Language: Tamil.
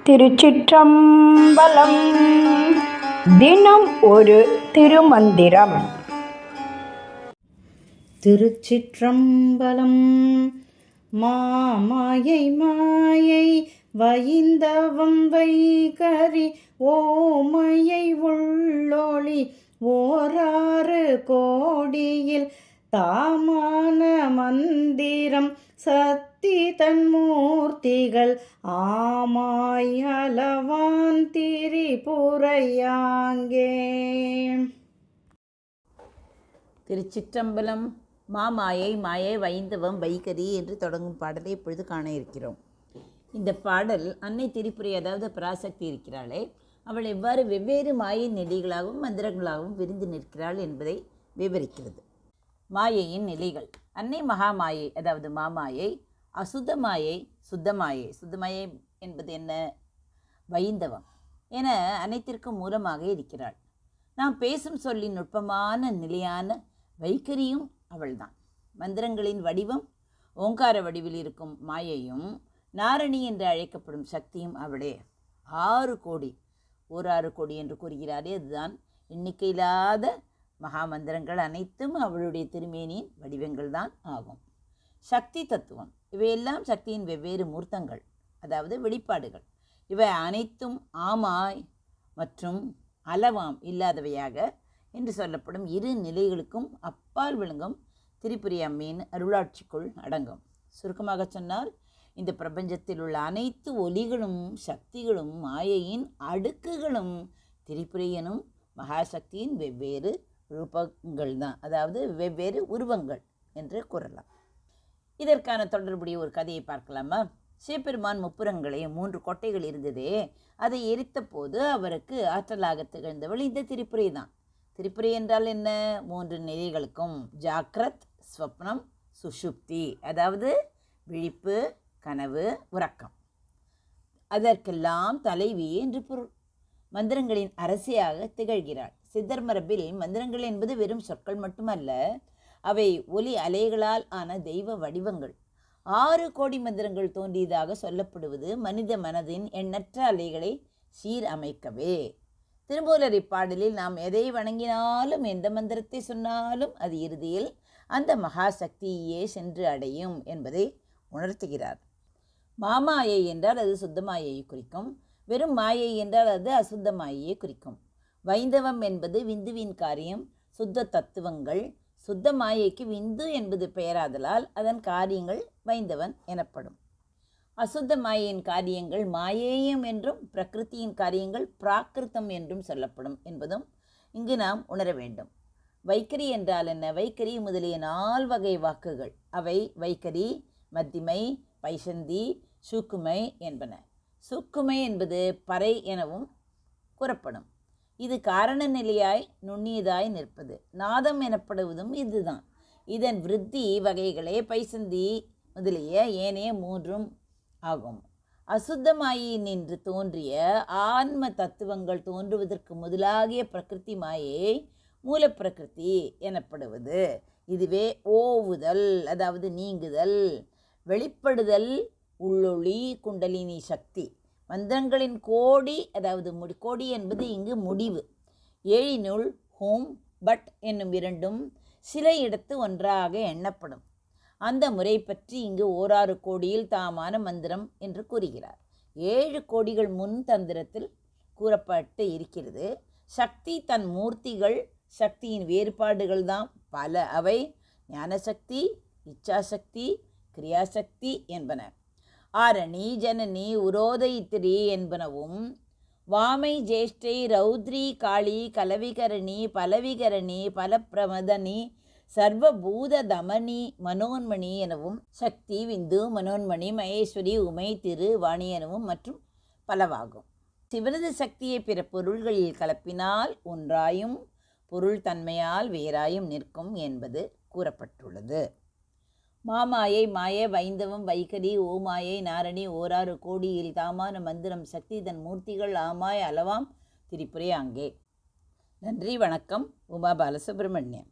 திருச்சிற்றம்பலம். தினம் ஒரு திருமந்திரம். திருச்சிற்றம்பலம். மாமாயை மாயை வயிந்தவம் வைகரி ஓமையை உள்ளொளி ஓராறு கோடியில் தாமான மந்திரம் சக்தி தன்மூர்த்திகள் ஆமாய் அளவான் திரிபுரையாங்கே. திருச்சிற்றம்பலம். மாமாயை மாயை வைந்தவம் வைகரி என்று தொடங்கும் பாடலை இப்பொழுது காண இருக்கிறோம். இந்த பாடல் அன்னை திரிபுரை, அதாவது பராசக்தி இருக்கிறாளே, அவள் எவ்வாறு வெவ்வேறு மாயை நிலைகளாகவும் மந்திரங்களாகவும் விரிந்து நிற்கிறாள் என்பதை விவரிக்கிறது. மாயையின் நிலைகள். அன்னை மகாமாயை, அதாவது மாமாயை, அசுத்தமாயை, சுத்தமாயை. சுத்தமாயை என்பது என்ன? வைந்தவம் என அனைத்திற்கும் மூலமாக இருக்கிறாள். நாம் பேசும் சொல்லின் நுட்பமான நிலையான வைகரியும் அவள்தான். மந்திரங்களின் வடிவம் ஓங்கார வடிவில் இருக்கும் மாயையும் நாரணி என்று அழைக்கப்படும் சக்தியும் அவளே. 6 கோடி, 6 கோடி என்று கூறுகிறாரே, அதுதான் எண்ணிக்கையில்லாத மகாமந்திரங்கள் அனைத்தும் அவளுடைய திருமேனியின் வடிவங்கள் தான் ஆகும். சக்தி தத்துவம். இவையெல்லாம் சக்தியின் வெவ்வேறு மூர்த்தங்கள், அதாவது வெளிப்பாடுகள். இவை அனைத்தும் ஆமாய் மற்றும் அளவாம் இல்லாதவையாக என்று சொல்லப்படும் 2 நிலைகளுக்கும் அப்பால் விளங்கும் திரிபுரை அம்மையின் அருளாட்சிக்குள் அடங்கும். சுருக்கமாக சொன்னால், இந்த பிரபஞ்சத்தில் உள்ள அனைத்து ஒலிகளும் சக்திகளும் மாயையின் அடுக்குகளும் திரிபுரை எனும் மகாசக்தியின் வெவ்வேறு ரூபங்கள் தான், அதாவது வெவ்வேறு உருவங்கள் என்று கூறலாம். இதற்கான தொடர்புடைய ஒரு கதையை பார்க்கலாமா? சிவபெருமான் முப்புறங்களே 3 கோட்டைகள் இருந்ததே, அதை எரித்த போது அவருக்கு ஆற்றலாக திகழ்ந்தவள் இந்த திரிபுரை தான். திரிபுரை என்றால் என்ன? 3 நிலைகளுக்கும் ஜாக்ரத், ஸ்வப்னம், சுஷுப்தி, அதாவது விழிப்பு, கனவு, உறக்கம். அதற்கெல்லாம் தலைவி என்று பொருள். மந்திரங்களின் அரசியாக திகழ்கிறாள். சித்தர் மரபில் மந்திரங்கள் என்பது வெறும் சொற்கள் மட்டுமல்ல, அவை ஒலி அலைகளால் ஆன தெய்வ வடிவங்கள். 6 கோடி மந்திரங்கள் தோன்றியதாக சொல்லப்படுவது மனித மனதின் எண்ணற்ற அலைகளை சீர் அமைக்கவே. திருமூலர் இப்பாடலில் நாம் எதை வணங்கினாலும், எந்த மந்திரத்தை சொன்னாலும் அது இறுதியில் அந்த மகாசக்தியே சென்று அடையும் என்பதை உணர்த்துகிறார். மாமாயை என்றால் அது சுத்த மாயையை குறிக்கும். வெறும் மாயை என்றால் அது அசுத்த மாயையை குறிக்கும். வைந்தவம் என்பது விந்துவின் காரியம், சுத்த தத்துவங்கள். சுத்த மாயைக்கு விந்து என்பது பெயராதலால் அதன் காரியங்கள் வைந்தவன் எனப்படும். அசுத்த மாயையின் காரியங்கள் மாயேயம் என்றும் பிரகிருத்தியின் காரியங்கள் பிராகிருத்தம் என்றும் சொல்லப்படும் என்பதும் இங்கு நாம் உணர வேண்டும். வைகரி என்றால் என்ன? வைகரி முதலிய 4 வகை வாக்குகள். அவை வைகரி, மத்திமை, பைசந்தி, சூக்குமை என்பன. சூக்குமை என்பது பறை எனவும் கூறப்படும். இது காரண நிலையாய் நுண்ணியதாய் நிற்பது. நாதம் எனப்படுவதும் இதுதான். இதன் விருத்தி வகைகளே பைசந்தி முதலிய ஏனைய 3 ஆகும். அசுத்தமாயி நின்று தோன்றிய ஆன்ம தத்துவங்கள் தோன்றுவதற்கு முதலாகிய பிரகிருதி மாயை மூலப்பிரகிருதி எனப்படுவது. இதுவே ஓவுதல், அதாவது நீங்குதல், வெளிப்படுதல், உள்ளொளி, குண்டலினி சக்தி. மந்திரங்களின் கோடி, அதாவது கோடி என்பது இங்கு முடிவு. 7 ஹோம், பட் என்னும் 2 சில இடத்து ஒன்றாக எண்ணப்படும். அந்த முறை பற்றி இங்கு 6 கோடியில் தாமான மந்திரம் என்று கூறுகிறார். 7 கோடிகள் முன் தந்திரத்தில் கூறப்பட்டு இருக்கிறது. சக்தி தன் மூர்த்திகள், சக்தியின் வேறுபாடுகள் தான் பல. அவை ஞானசக்தி, இச்சாசக்தி, கிரியாசக்தி என்பன. ஆரணி, ஜனனி, உரோதயித்திரி என்பனவும், வாமை, ஜேஷ்டை, ரௌத்ரி, காளி, கலவிகரணி, பலவிகரணி, பலப்பிரமதனி, சர்வபூத தமனி, மனோன்மணி எனவும், சக்தி, விந்து, மனோன்மணி, மகேஸ்வரி, உமை, திரு, வாணி எனவும் மற்றும் பலவாகும். சிவனது சக்தியை பிற பொருள்களில் கலப்பினால் ஒன்றாயும் பொருள் தன்மையால் வேறாயும் நிற்கும் என்பது கூறப்பட்டுள்ளது. மாமாயை மாய வைந்தவம் வைகரி ஓமாயை நாரணி 6 கோடியில் தாமான மந்திரம் சக்தி தன் மூர்த்திகள் ஆமாய் அளவாம் திரிபுரை அங்கே. நன்றி, வணக்கம். உமா பாலசுப்ரமணியன்.